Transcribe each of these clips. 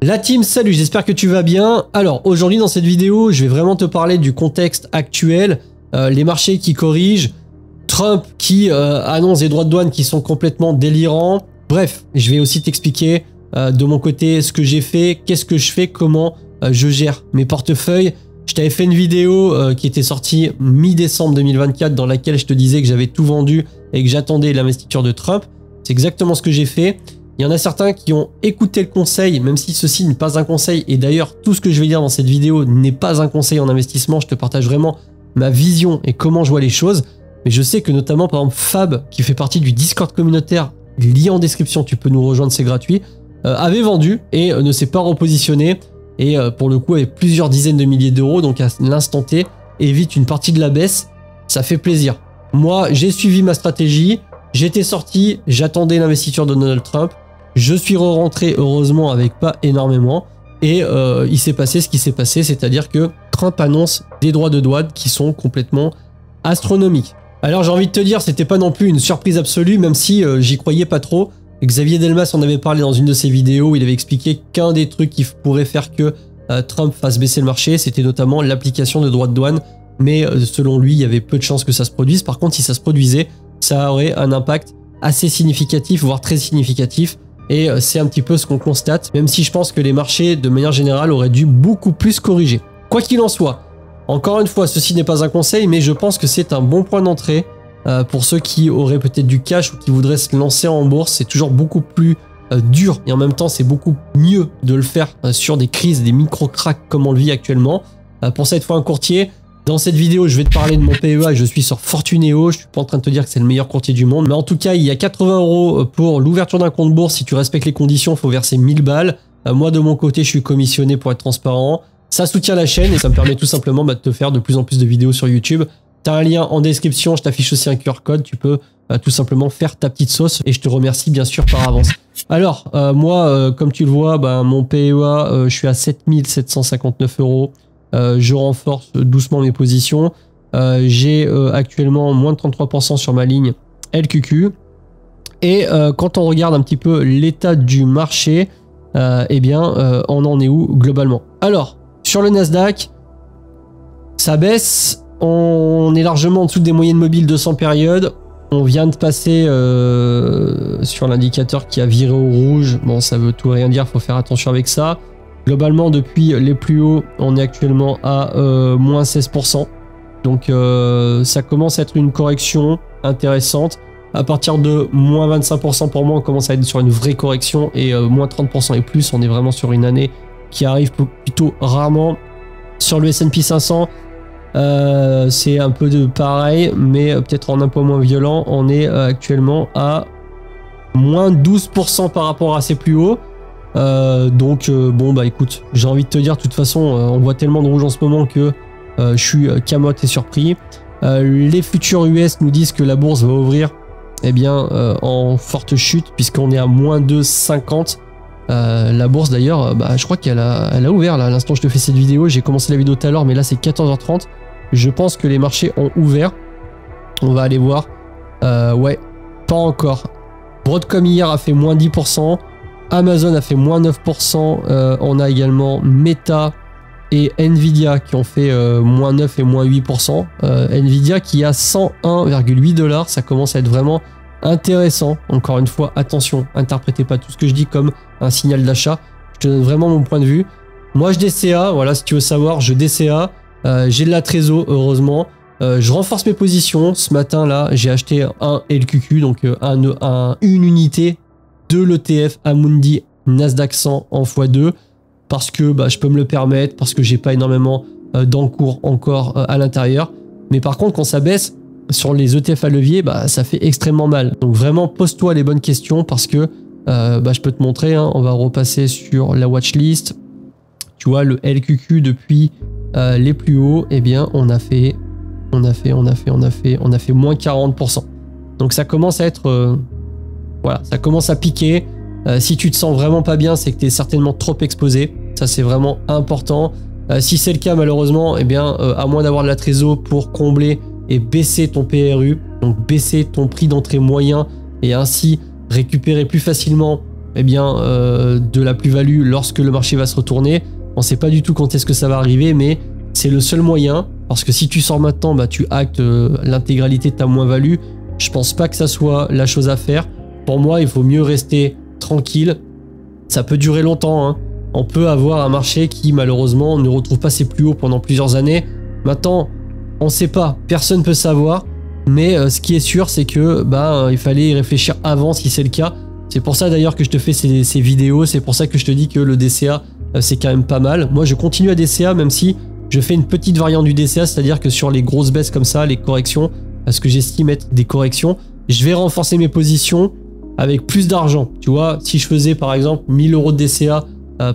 La team, salut, j'espère que tu vas bien. Alors aujourd'hui dans cette vidéo, je vais vraiment te parler du contexte actuel, les marchés qui corrigent, Trump qui annonce des droits de douane qui sont complètement délirants. Bref, je vais aussi t'expliquer de mon côté ce que j'ai fait, qu'est-ce que je fais, comment je gère mes portefeuilles. Je t'avais fait une vidéo qui était sortie mi-décembre 2024 dans laquelle je te disais que j'avais tout vendu et que j'attendais l'investiture de Trump. C'est exactement ce que j'ai fait. Il y en a certains qui ont écouté le conseil, même si ceci n'est pas un conseil. Et d'ailleurs, tout ce que je vais dire dans cette vidéo n'est pas un conseil en investissement. Je te partage vraiment ma vision et comment je vois les choses. Mais je sais que notamment, par exemple, Fab, qui fait partie du Discord communautaire, lien en description, tu peux nous rejoindre, c'est gratuit, avait vendu et ne s'est pas repositionné. Et pour le coup, avec plusieurs dizaines de milliers d'euros, donc à l'instant T, évite une partie de la baisse. Ça fait plaisir. Moi, j'ai suivi ma stratégie. J'étais sorti, j'attendais l'investiture de Donald Trump. Je suis re-rentré heureusement avec pas énormément et il s'est passé ce qui s'est passé, c'est-à-dire que Trump annonce des droits de douane qui sont complètement astronomiques. Alors j'ai envie de te dire, c'était pas non plus une surprise absolue, même si j'y croyais pas trop. Xavier Delmas en avait parlé dans une de ses vidéos où il avait expliqué qu'un des trucs qui pourrait faire que Trump fasse baisser le marché, c'était notamment l'application de droits de douane, mais selon lui, il y avait peu de chances que ça se produise. Par contre, si ça se produisait, ça aurait un impact assez significatif, voire très significatif. Et c'est un petit peu ce qu'on constate, même si je pense que les marchés, de manière générale, auraient dû beaucoup plus corriger. Quoi qu'il en soit, encore une fois, ceci n'est pas un conseil, mais je pense que c'est un bon point d'entrée pour ceux qui auraient peut-être du cash ou qui voudraient se lancer en bourse. C'est toujours beaucoup plus dur et en même temps, c'est beaucoup mieux de le faire sur des crises, des micro-cracks comme on le vit actuellement. Pour ça, il te faut un courtier. Dans cette vidéo, je vais te parler de mon PEA et je suis sur Fortuneo. Je suis pas en train de te dire que c'est le meilleur courtier du monde. Mais en tout cas, il y a 80 € pour l'ouverture d'un compte bourse. Si tu respectes les conditions, il faut verser 1000 balles. Moi, de mon côté, je suis commissionné pour être transparent. Ça soutient la chaîne et ça me permet tout simplement de te faire de plus en plus de vidéos sur YouTube. Tu as un lien en description. Je t'affiche aussi un QR code. Tu peux tout simplement faire ta petite sauce et je te remercie bien sûr par avance. Alors, moi, comme tu le vois, mon PEA, je suis à 7759 €. Je renforce doucement mes positions. J'ai actuellement moins de 33% sur ma ligne LQQ. Et quand on regarde un petit peu l'état du marché, eh bien, on en est où globalement? Alors, sur le Nasdaq, ça baisse. On est largement en dessous des moyennes mobiles 200 périodes. On vient de passer sur l'indicateur qui a viré au rouge. Bon, ça veut tout et rien dire, faut faire attention avec ça. Globalement, depuis les plus hauts, on est actuellement à moins 16%. Donc, ça commence à être une correction intéressante. À partir de moins 25% pour moi, on commence à être sur une vraie correction. Et moins 30% et plus, on est vraiment sur une année qui arrive plutôt rarement. Sur le S&P 500, c'est un peu de pareil, mais peut-être en un peu moins violent. On est actuellement à moins 12% par rapport à ses plus hauts. Bon bah écoute, j'ai envie de te dire, de toute façon on voit tellement de rouge en ce moment que je suis camotte et surpris. Les futurs US nous disent que la bourse va ouvrir en forte chute puisqu'on est à moins 2,50. La bourse d'ailleurs, je crois qu'elle a ouvert là à l'instant où je te fais cette vidéo. J'ai commencé la vidéo tout à l'heure mais là c'est 14h30. Je pense que les marchés ont ouvert. On va aller voir. Ouais, pas encore. Broadcom hier a fait moins 10%. Amazon a fait moins 9%, on a également Meta et Nvidia qui ont fait moins 9 et moins 8%. Nvidia qui a 101,8 $, ça commence à être vraiment intéressant. Encore une fois, attention, interprétez pas tout ce que je dis comme un signal d'achat. Je te donne vraiment mon point de vue. Moi je DCA, voilà si tu veux savoir, je DCA, j'ai de la trésor heureusement. Je renforce mes positions. Ce matin là, j'ai acheté un LQQ, donc une unité de l'ETF Amundi Nasdaq 100 en x2 parce que je peux me le permettre, parce que j'ai pas énormément d'encours encore à l'intérieur. Mais par contre, quand ça baisse sur les ETF à levier, ça fait extrêmement mal. Donc vraiment, pose-toi les bonnes questions parce que je peux te montrer, hein, on va repasser sur la watchlist. Tu vois, le LQQ depuis les plus hauts, eh bien, on a fait moins 40%. Donc ça commence à être... voilà, ça commence à piquer. Si tu te sens vraiment pas bien, c'est que tu es certainement trop exposé. Ça, c'est vraiment important. Si c'est le cas, malheureusement, eh bien, à moins d'avoir de la trésor pour combler et baisser ton PRU, donc baisser ton prix d'entrée moyen et ainsi récupérer plus facilement eh bien, de la plus-value lorsque le marché va se retourner. On ne sait pas du tout quand est-ce que ça va arriver, mais c'est le seul moyen. Parce que si tu sors maintenant, bah, tu actes l'intégralité de ta moins-value. Je pense pas que ça soit la chose à faire. Pour moi, il faut mieux rester tranquille. Ça peut durer longtemps, hein. On peut avoir un marché qui malheureusement ne retrouve pas ses plus hauts pendant plusieurs années. Maintenant, on ne sait pas, personne ne peut savoir. Mais ce qui est sûr, c'est que bah, il fallait y réfléchir avant si c'est le cas. C'est pour ça d'ailleurs que je te fais ces vidéos. C'est pour ça que je te dis que le DCA, c'est quand même pas mal. Moi, je continue à DCA, même si je fais une petite variante du DCA, c'est-à-dire que sur les grosses baisses comme ça, les corrections, ce que j'estime être des corrections, je vais renforcer mes positions avec plus d'argent. Tu vois, si je faisais par exemple 1000 € de DCA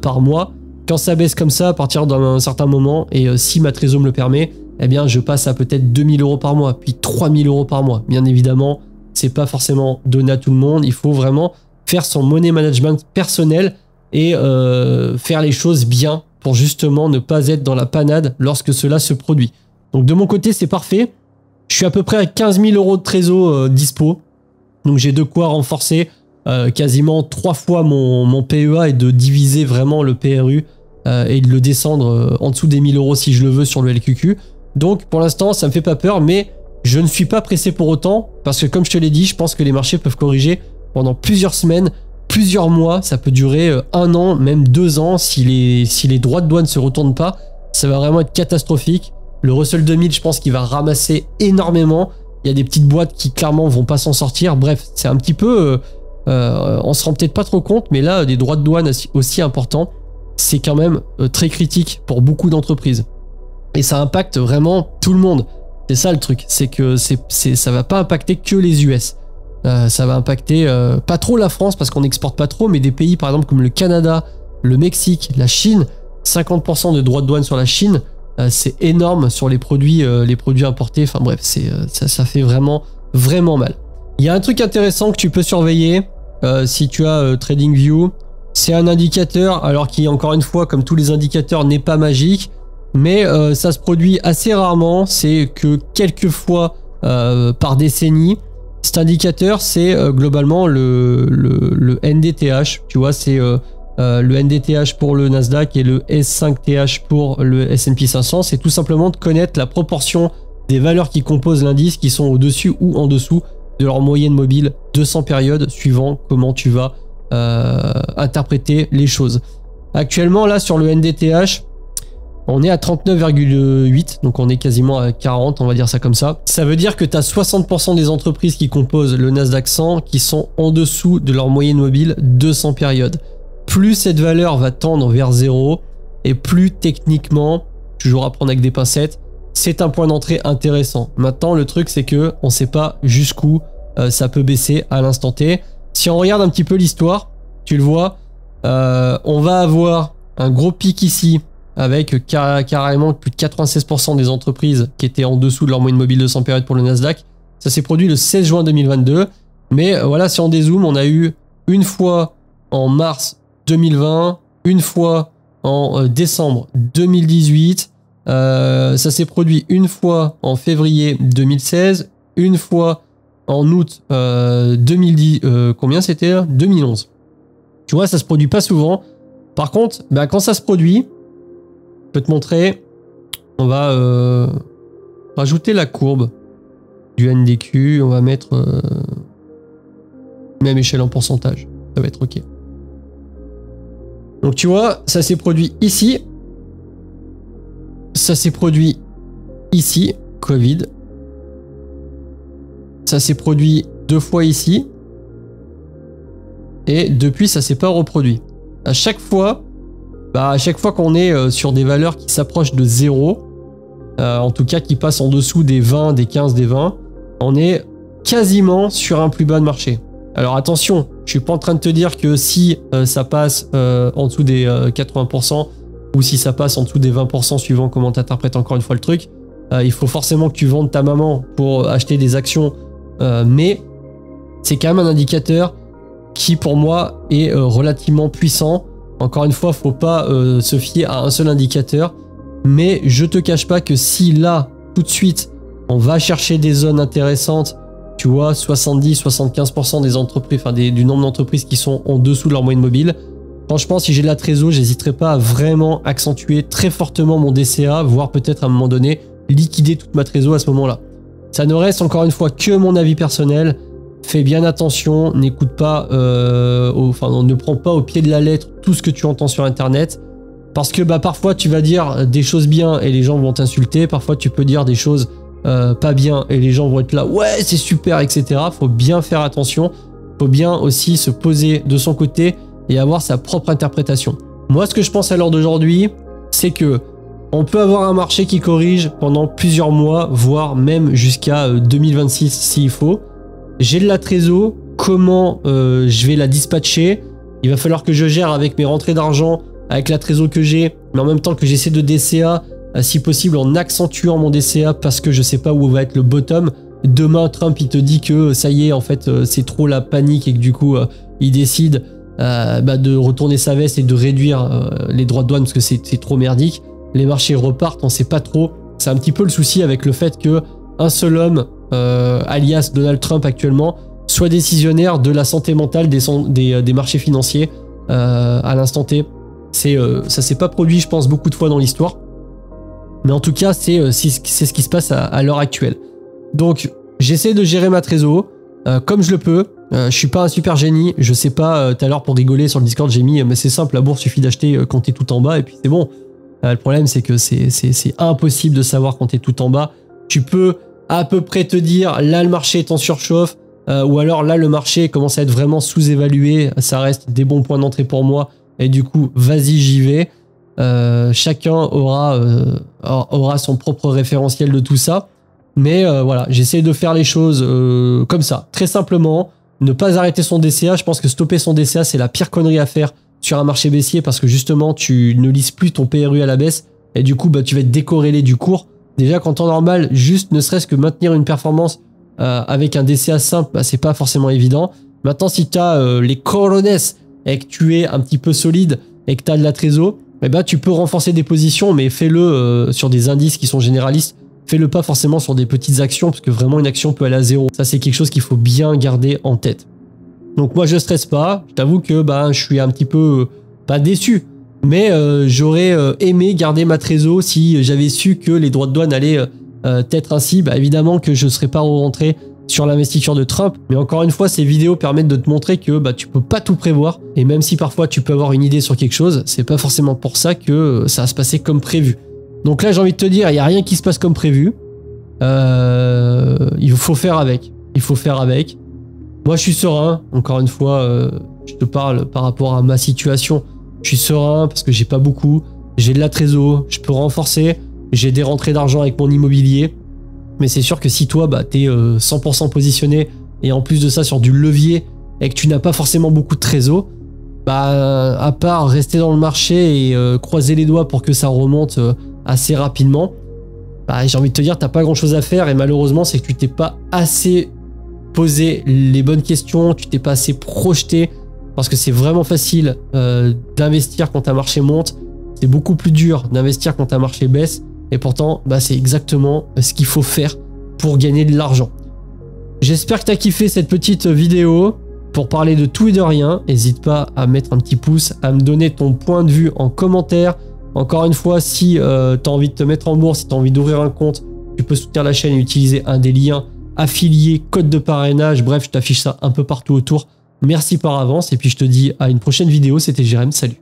par mois, quand ça baisse comme ça à partir d'un certain moment, et si ma trésor me le permet, eh bien je passe à peut-être 2000 € par mois, puis 3000 € par mois. Bien évidemment, c'est pas forcément donné à tout le monde. Il faut vraiment faire son money management personnel et faire les choses bien pour justement ne pas être dans la panade lorsque cela se produit. Donc de mon côté, c'est parfait. Je suis à peu près à 15 000 € de trésor dispo. Donc j'ai de quoi renforcer quasiment 3 fois mon PEA et de diviser vraiment le PRU et de le descendre en dessous des 1000 € si je le veux sur le LQQ. Donc pour l'instant, ça me fait pas peur, mais je ne suis pas pressé pour autant parce que comme je te l'ai dit, je pense que les marchés peuvent corriger pendant plusieurs semaines, plusieurs mois. Ça peut durer 1 an, même 2 ans si les droits de douane se retournent pas. Ça va vraiment être catastrophique. Le Russell 2000, je pense qu'il va ramasser énormément. Il y a des petites boîtes qui clairement vont pas s'en sortir. Bref, c'est un petit peu... on se rend peut-être pas trop compte, mais là, des droits de douane aussi importants, c'est quand même très critique pour beaucoup d'entreprises. Et ça impacte vraiment tout le monde. C'est ça le truc, c'est que ça va pas impacter que les US. Ça va impacter pas trop la France parce qu'on n'exporte pas trop, mais des pays par exemple comme le Canada, le Mexique, la Chine, 50% de droits de douane sur la Chine, c'est énorme sur les produits importés. Enfin bref, ça fait vraiment mal. Il y a un truc intéressant que tu peux surveiller si tu as TradingView. C'est un indicateur, alors qui encore une fois, comme tous les indicateurs, n'est pas magique, mais ça se produit assez rarement. C'est que quelques fois par décennie. Cet indicateur, c'est globalement le NDTH. Tu vois, c'est le NDTH pour le Nasdaq et le S5TH pour le S&P 500. C'est tout simplement de connaître la proportion des valeurs qui composent l'indice qui sont au-dessus ou en dessous de leur moyenne mobile 200 périodes, suivant comment tu vas interpréter les choses. Actuellement, là, sur le NDTH, on est à 39,8, donc on est quasiment à 40, on va dire ça comme ça. Ça veut dire que tu as 60% des entreprises qui composent le Nasdaq 100 qui sont en dessous de leur moyenne mobile 200 périodes. Plus cette valeur va tendre vers 0, et plus techniquement, toujours à prendre avec des pincettes, c'est un point d'entrée intéressant. Maintenant, le truc, c'est que on ne sait pas jusqu'où ça peut baisser à l'instant T. Si on regarde un petit peu l'histoire, tu le vois, on va avoir un gros pic ici, avec carrément plus de 96% des entreprises qui étaient en dessous de leur moyenne mobile 200 périodes pour le Nasdaq. Ça s'est produit le 16 juin 2022. Mais voilà, si on dézoome, on a eu une fois en mars 2020, une fois en décembre 2018. Ça s'est produit une fois en février 2016, une fois en août 2010. Combien c'était 2011. Tu vois, ça se produit pas souvent. Par contre, bah, quand ça se produit, je peux te montrer, on va rajouter la courbe du NDQ, on va mettre même échelle en pourcentage, ça va être ok. Donc tu vois, ça s'est produit ici, ça s'est produit ici, Covid, ça s'est produit 2 fois ici, et depuis ça s'est pas reproduit. À chaque fois qu'on est sur des valeurs qui s'approchent de 0, en tout cas qui passent en dessous des 20, des 15, des 20, on est quasiment sur un plus bas de marché. Alors attention, je suis pas en train de te dire que si ça passe en dessous des 80% ou si ça passe en dessous des 20% suivant comment tu interprètes encore une fois le truc, il faut forcément que tu vendes ta maman pour acheter des actions, mais c'est quand même un indicateur qui pour moi est relativement puissant. Encore une fois, faut pas se fier à un seul indicateur, mais je te cache pas que si là, tout de suite, on va chercher des zones intéressantes tu vois, 70-75% des entreprises, enfin du nombre d'entreprises qui sont en dessous de leur moyenne mobile. Franchement, si j'ai de la trésor, j'hésiterai pas à vraiment accentuer très fortement mon DCA, voire peut-être à un moment donné liquider toute ma trésor à ce moment-là. Ça ne reste encore une fois que mon avis personnel. Fais bien attention, n'écoute pas, ne prends pas au pied de la lettre tout ce que tu entends sur internet. Parce que parfois tu vas dire des choses bien et les gens vont t'insulter. Parfois tu peux dire des choses pas bien et les gens vont être là, ouais c'est super, etc. Faut bien faire attention. Faut bien aussi se poser de son côté et avoir sa propre interprétation. Moi, ce que je pense à l'heure d'aujourd'hui, c'est que on peut avoir un marché qui corrige pendant plusieurs mois, voire même jusqu'à 2026 s'il faut. J'ai de la trésor, comment je vais la dispatcher? Il va falloir que je gère avec mes rentrées d'argent, avec la trésor que j'ai, mais en même temps que j'essaie de DCA, si possible en accentuant mon DCA parce que je sais pas où va être le bottom. Demain, Trump il te dit que ça y est, en fait, c'est trop la panique et que du coup, il décide de retourner sa veste et de réduire les droits de douane parce que c'est trop merdique. Les marchés repartent, on sait pas trop. C'est un petit peu le souci avec le fait que un seul homme, alias Donald Trump actuellement, soit décisionnaire de la santé mentale des marchés financiers à l'instant T. Ça s'est pas produit, je pense, beaucoup de fois dans l'histoire. Mais en tout cas, c'est ce qui se passe à l'heure actuelle. Donc, j'essaie de gérer ma trésor comme je le peux. Je suis pas un super génie. Je sais pas, tout à l'heure pour rigoler sur le Discord, j'ai mis, mais c'est simple, la bourse suffit d'acheter quand t'es tout en bas et puis c'est bon. Le problème, c'est que c'est impossible de savoir quand t'es tout en bas. Tu peux à peu près te dire, là, le marché est en surchauffe, ou alors là, le marché commence à être vraiment sous-évalué. Ça reste des bons points d'entrée pour moi. Et du coup, vas-y, j'y vais. Chacun aura son propre référentiel de tout ça. Mais voilà, j'essaie de faire les choses comme ça, très simplement. Ne pas arrêter son DCA. Je pense que stopper son DCA, c'est la pire connerie à faire sur un marché baissier parce que justement, tu ne lises plus ton PRU à la baisse et du coup, tu vas être décorrélé du cours. Déjà, qu'en temps normal, juste ne serait-ce que maintenir une performance avec un DCA simple, c'est pas forcément évident. Maintenant, si tu as les corones et que tu es un petit peu solide et que tu as de la trésor, tu peux renforcer des positions, mais fais-le sur des indices qui sont généralistes. Fais-le pas forcément sur des petites actions parce que vraiment une action peut aller à zéro. Ça, c'est quelque chose qu'il faut bien garder en tête. Donc moi, je stresse pas. Je t'avoue que je suis un petit peu pas déçu, mais j'aurais aimé garder ma trésor si j'avais su que les droits de douane allaient être ainsi. Évidemment que je ne serais pas rentré sur l'investiture de Trump, mais encore une fois, ces vidéos permettent de te montrer que tu peux pas tout prévoir et même si parfois tu peux avoir une idée sur quelque chose, c'est pas forcément pour ça que ça va se passer comme prévu. Donc là, j'ai envie de te dire, il n'y a rien qui se passe comme prévu. Il faut faire avec. Il faut faire avec. Moi, je suis serein. Encore une fois, je te parle par rapport à ma situation. Je suis serein parce que j'ai pas beaucoup. J'ai de la trésor. Je peux renforcer. J'ai des rentrées d'argent avec mon immobilier. Mais c'est sûr que si toi, tu es 100% positionné et en plus de ça sur du levier et que tu n'as pas forcément beaucoup de trésor, à part rester dans le marché et croiser les doigts pour que ça remonte assez rapidement, j'ai envie de te dire, t'as pas grand chose à faire et malheureusement c'est que tu t'es pas assez posé les bonnes questions, tu t'es pas assez projeté parce que c'est vraiment facile d'investir quand un marché monte, c'est beaucoup plus dur d'investir quand un marché baisse et pourtant c'est exactement ce qu'il faut faire pour gagner de l'argent. J'espère que t'as kiffé cette petite vidéo. Pour parler de tout et de rien, n'hésite pas à mettre un petit pouce, à me donner ton point de vue en commentaire. Encore une fois, si tu as envie de te mettre en bourse, si tu as envie d'ouvrir un compte, tu peux soutenir la chaîne et utiliser un des liens affiliés, code de parrainage. Bref, je t'affiche ça un peu partout autour. Merci par avance et puis je te dis à une prochaine vidéo. C'était Jérém, salut.